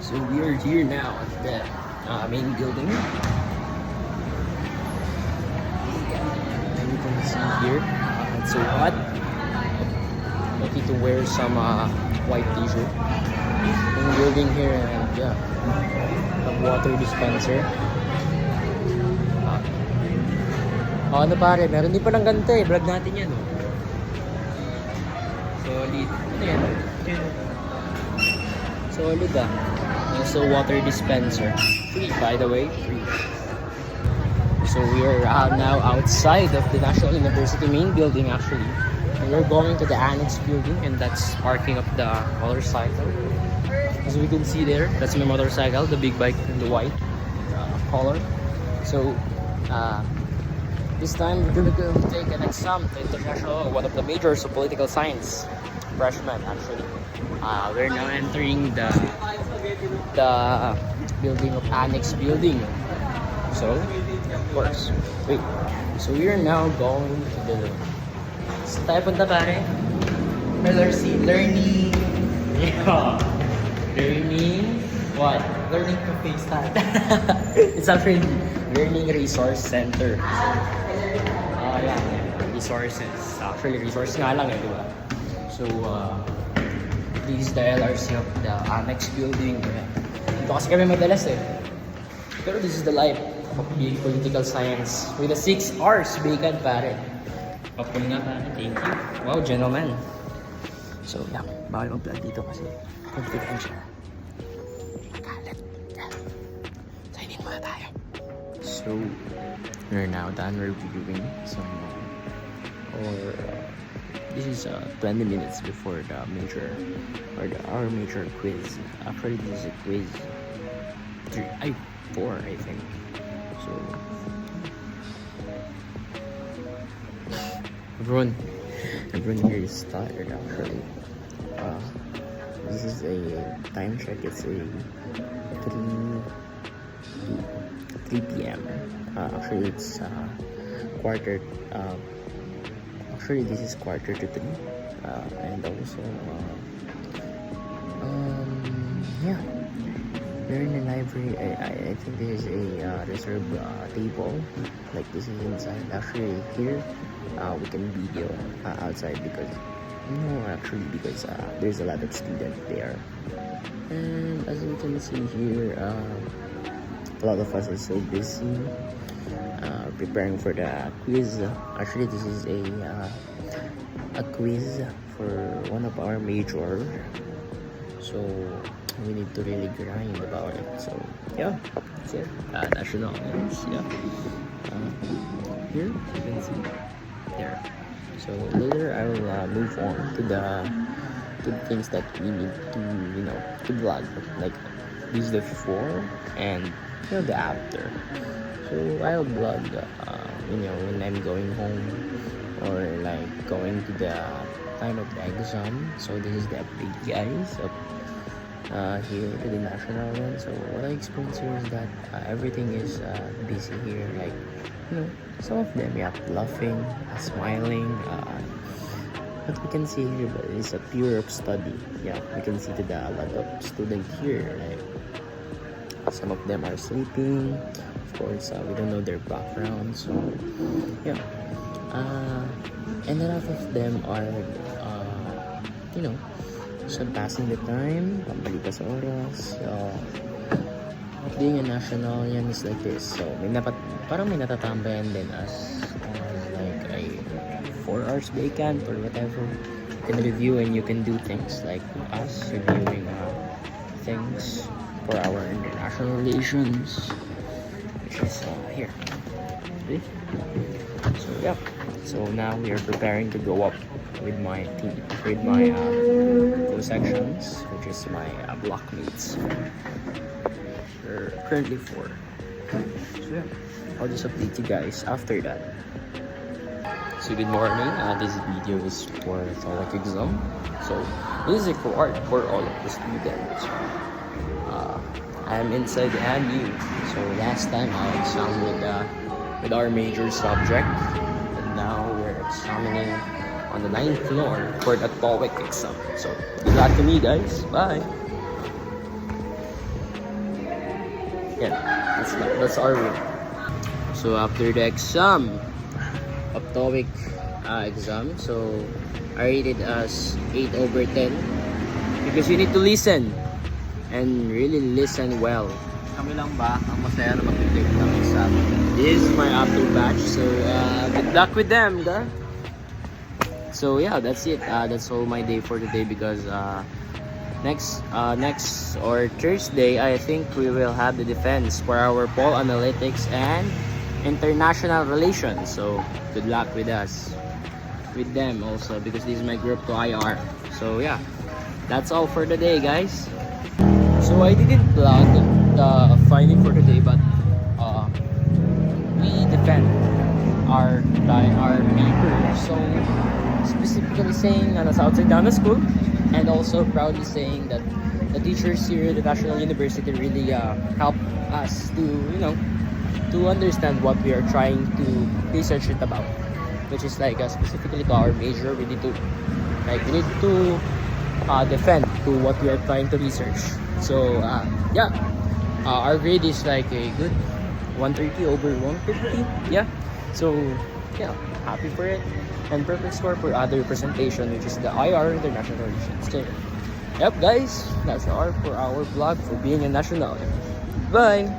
So we are here now at the main building. And you can see here, it's so hot. I need to wear some white t-shirt. Yung building here, and yeah, have water dispenser. Ano pare, meron din palang ganito eh. Vlog natin yan oh. Solid. Ano yan? Solid ah. Also water dispenser. Free by the way. Free. So we are now outside of the National University main building actually. And we're going to the annex building, and that's parking of the motorcycle. As we can see there, that's my motorcycle, the big bike in the white color. So this time we're gonna go take an exam to international, one of the majors of political science, freshman actually. We're now entering the building of annex building. So of course, wait. So we are now going to the. Saan tayo punta pare? LRC, learning. Yeah. Learning what? Learning to FaceTime. It's actually Learning Resource Center. Yeah. Resources. Actually, resource nga lang eh, di ba? So, this is the LRC of the annex building. Dito kasi kami madalas eh. Pero this is the life of being political science with a 6 hours vacant pare. Papul nga pare. Thank you. Wow, gentlemen. So, yeah. Bawal mag-vlog dito kasi confidential. Kalat. Signing muna tayo. So, we're now done reviewing some this is 20 minutes before the major our major quiz. Actually, this is a quiz 4 I think. So everyone here is tired actually. This is a time check. It's a 3 p.m. Actually, it's quarter. Actually, this is quarter to 3, and also, yeah, we're in the library. I think there's a reserved table, like this is inside. Actually, here we can video outside because there's a lot of students there, and as you can see here, a lot of us are so busy. Preparing for the quiz. Actually, this is a quiz for one of our major, so we need to really grind about it. So yeah, that's it. National ends. Yeah. Here you can see there. So later I will move on to the things that we need to vlog, like this is the before and the after. So I'll vlog, when I'm going home or like going to the time of the exam. So this is the big guys of here to the national one. So what I experienced here is that everything is busy here. Like some of them laughing, smiling. What we can see here is a pure of study. Yeah, we can see a lot of students here. Like some of them are sleeping. Of course, we don't know their background, so yeah. And a lot of them are, just passing the time, pambalikas oras. Being a national, yan is like this. So parang may natatambayan din as like a 4 hours vacant or whatever. You can review and you can do things like us reviewing things for our international relations. Is here. See? So yeah. So now we are preparing to go up with my team, with my two sections, which is my blockmates. We're currently 4. So yeah, I'll just update you guys after that. So good morning. This video is for TOEIC exam. So this is required for all of the students. I'm inside the MU. So last time I examined with our major subject, and now we're examining on the 9th floor for the TOEIC exam. So good luck to me, guys. Bye. yeah, that's our win. So after the exam of TOEIC exam, so I rated as 8/10 because you need to listen and really listen well. Kami lang ba ang masaya na mag-take ng exam? This is my after batch, so good luck with them, guys. So yeah, that's it. That's all my day for today because next or Thursday, I think we will have the defense for our poll analytics and international relations. So good luck with us, with them also because this is my group to IR. So yeah, that's all for the day, guys. So I didn't plug the finding for today, but we defend our paper. So specifically saying nasa outside down the school, and also proudly saying that the teachers here at the National University really help us to to understand what we are trying to research it about, which is like specifically to our major. We need to defend to what we are trying to research. So yeah, our grade is like a good 130 over 150. Yeah, so yeah, happy for it, and perfect score for other presentation, which is the IR International Relations. So yep, guys, that's all for our vlog for being a national. Bye.